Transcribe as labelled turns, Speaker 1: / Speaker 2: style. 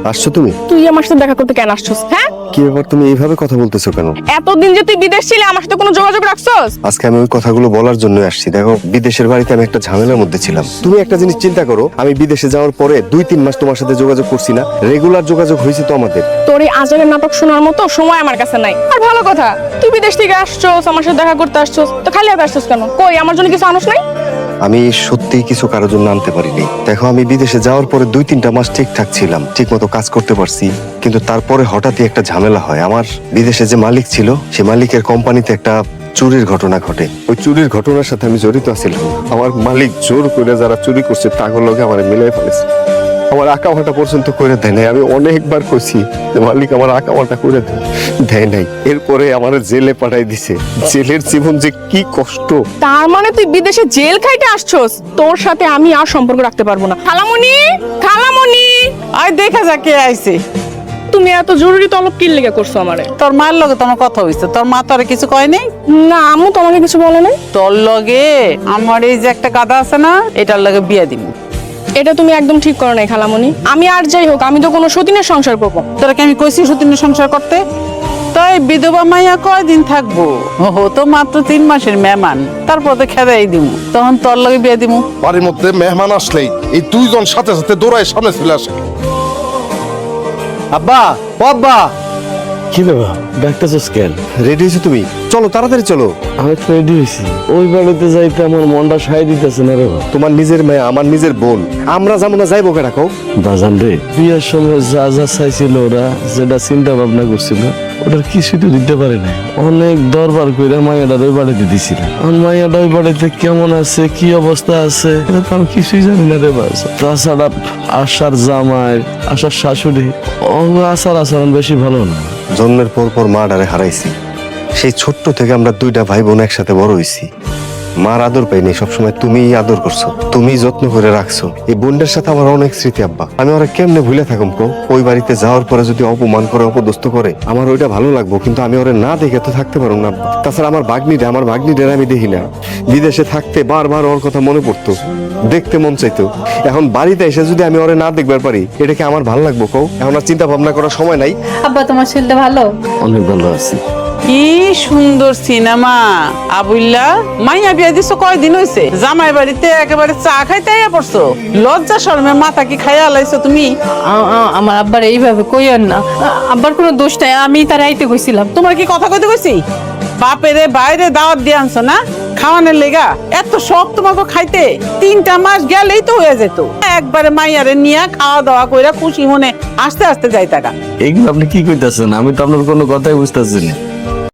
Speaker 1: আসছো তুমি?
Speaker 2: তুই আমার সাথে দেখা করতে কেন আসছস? হ্যাঁ,
Speaker 1: কি ব্যাপার, তুমি এইভাবে কথা বলতেছো কেন?
Speaker 2: এতদিন যে তুই বিদেশ ছিলি আমার সাথে কোনো যোগাযোগ রাখছস?
Speaker 1: আজকে আমি ওই কথাগুলো বলার জন্য আসছি। দেখো, বিদেশের বাড়িতে আমি একটা ঝামেলার মধ্যে ছিলাম। তুমি একটা জিনিস চিন্তা করো, আমি বিদেশে যাওয়ার পরে 2-3 মাস তোমার সাথে যোগাযোগ করছি না, রেগুলার যোগাযোগ হয়েছে তো আমাদের।
Speaker 2: তোর এই আজবের নাটক শোনার মতো সময় আমার কাছে নাই। আর ভালো কথা, তুই বিদেশ থেকে আসছস, আমার সাথে দেখা করতে আসছস, তো খালি হাতে আসছস কেন? কই আমার জন্য কিছু আনস নাই?
Speaker 1: আমি সত্যিই কিছু কারোর জন্য আনতে পারিনি। দেখো, আমি বিদেশে যাওয়ার পরে 2-3টা মাস ঠিকঠাক ছিলাম, ঠিক মতো কাজ করতে পারছি, কিন্তু তারপরে হঠাৎই একটা ঝামেলা হয়। আমার বিদেশে যে মালিক ছিল, সে মালিকের কোম্পানিতে একটা চুরির ঘটনা ঘটে। ওই চুরির ঘটনার সাথে আমি জড়িত ছিলাম। আমার মালিক জোর করে যারা চুরি করছে তাগুলোকে আমার মিলাই ফেলেছে। আমার আঁকামাটা পর্যন্ত করে দেয় নাই। আমি অনেকবার কইছি যে মালিক আমার আঁকামাটা করে দেয় নাই। এরপরে আমার জেলে পাঠাই দিছে। জেলের জীবন যে কি কষ্ট।
Speaker 2: তার মানে তুই বিদেশে জেল খাইতে আসছস? তোর সাথে আমি আর সম্পর্ক রাখতে পারবো না। খালামণি, খালামণি,
Speaker 3: আয় দেখা যাক কে আইছে।
Speaker 2: তুমি এত জরুরি তলব কি লেগে করছো আমারে?
Speaker 3: তোর মার লগে তোমার কথা হইছে, তোর মা তোরে কিছু কয় নাই?
Speaker 2: না, আম্মু তোমাকে কিছু বলে নাই।
Speaker 3: তোর লগে আমার এই যে একটা গাদা আছে না, এটার লগে বিয়া দিব।
Speaker 2: এটা তুমি একদম ঠিক করো নাই খালামণি। আমি আর যাই হোক, আমি তো কোনো সতীনের সংসার করবো।
Speaker 3: তোরা কি আমি কইছি সতীনের সংসার করতে? তাই বিধবা মাইয়া কয়দিন থাকবো? ওহো, তো মাত্র 3 মাসের মেহমান, তারপর তো খেদাই দিব, তখন তোর লগে বিয়া দিব।
Speaker 4: বাড়ির মধ্যে মেহমান আসলেই এই 2 জন সাথে সাথে দৌড়ায় সামনে চলে আসে।
Speaker 5: আব্বা, ও আব্বা,
Speaker 6: কি ব্যাপার ডাক্তারছস কেন?
Speaker 1: রেডি হয়েছো তুমি? চলো তাড়াতাড়ি চলো।
Speaker 6: আমি তো রেডি হয়েছি। ওই বাড়িতে যাইতে আমার মনটা সায় দিতেছে না রে বাবা।
Speaker 1: তোমার নিজের মেয়ে, আমার নিজের বোন, আমরা যাবো না যাইবো কে রাখো?
Speaker 6: বাজান রে, বিয়ের সময় যা যা চাইছিল ওরা, যেটা চিন্তা ভাবনা করছিল, ওটার কিছু তো দিতে পারে না। অনেক দরবার কইরা মাইয়াটার ওই বাড়িতে দিছিল। আর মাইয়াটা ওই বাড়িতে কেমন আছে, কি অবস্থা আছে, এটা তো আমি কিছুই জানি না রে বাস। তাছাড়া আশার জামাই, আশার শাশুড়ি, আচার আচরণ বেশি ভালো না।
Speaker 1: জন্মের পর পর মা ডারে হারাইছি। সেই ছোট্ট থেকে আমরা 2টা ভাই বোন একসাথে বড় হইছি। মার আদর পাইনি, সবসময় তুমিই আদর করছো, তুমি যত্ন করে রাখছো। এই বোনটার সাথে আমার অনেক স্মৃতি আব্বা। আমি ওরা কেমনে ভুলে থাকুম কো? ওই বাড়িতে যাওয়ার পরে যদি অপমান করে, অপদস্থ করে, আমার ওইটা ভালো লাগবো, কিন্তু আমি ওরে না দেখে তো থাকতে পারবো না আব্বা। তাছাড়া আমার ভাগ্নিটা আমি দেখি না। বিদেশে থাকতে বারবার ওর কথা মনে পড়তো, দেখতে মন চাইতো। এখন বাড়িতে এসে যদি আমি ওরে না দেখবার পারি, এটা কি আমার ভালো লাগবো কও? এখন আর চিন্তা ভাবনা করার সময় নাই।
Speaker 7: আব্বা, তোমার ছেলেটা ভালো?
Speaker 6: অনেক ভালো আছি।
Speaker 3: কি সুন্দর সিনেমা। আবুল্লা, মাইয়া বিয়া দিছো কয়দিন হইছে? জামাই বাড়িতে একেবারে চা খাইতে আইয়া পড়ছো। লজ্জা শরমে মাথা কি খাইয়া লাইছো তুমি?
Speaker 7: আমার আব্বার এইভাবে কইয়েন না। আব্বার কোনো দোষ নাই, আমি তার আইতে কইছিলাম।
Speaker 3: তোমার কি কথা কইতে কইছি? বাপেরে বাইরে দাওয়াত দিয়ে আনছো না খাওয়ানোর লেগা? এত শখ তোমাকে খাইতে? 3টা মাস গেলেই তো হয়ে যেত। একবারে মাইয়ারে নিয়ে খাওয়া দাওয়া কইরা খুশি মনে আস্তে আস্তে যাইতাকা।
Speaker 6: এগুলো আপনি কি কইতাছেন? আমি তো আপনার কোনো কথাই বুঝতেছি না।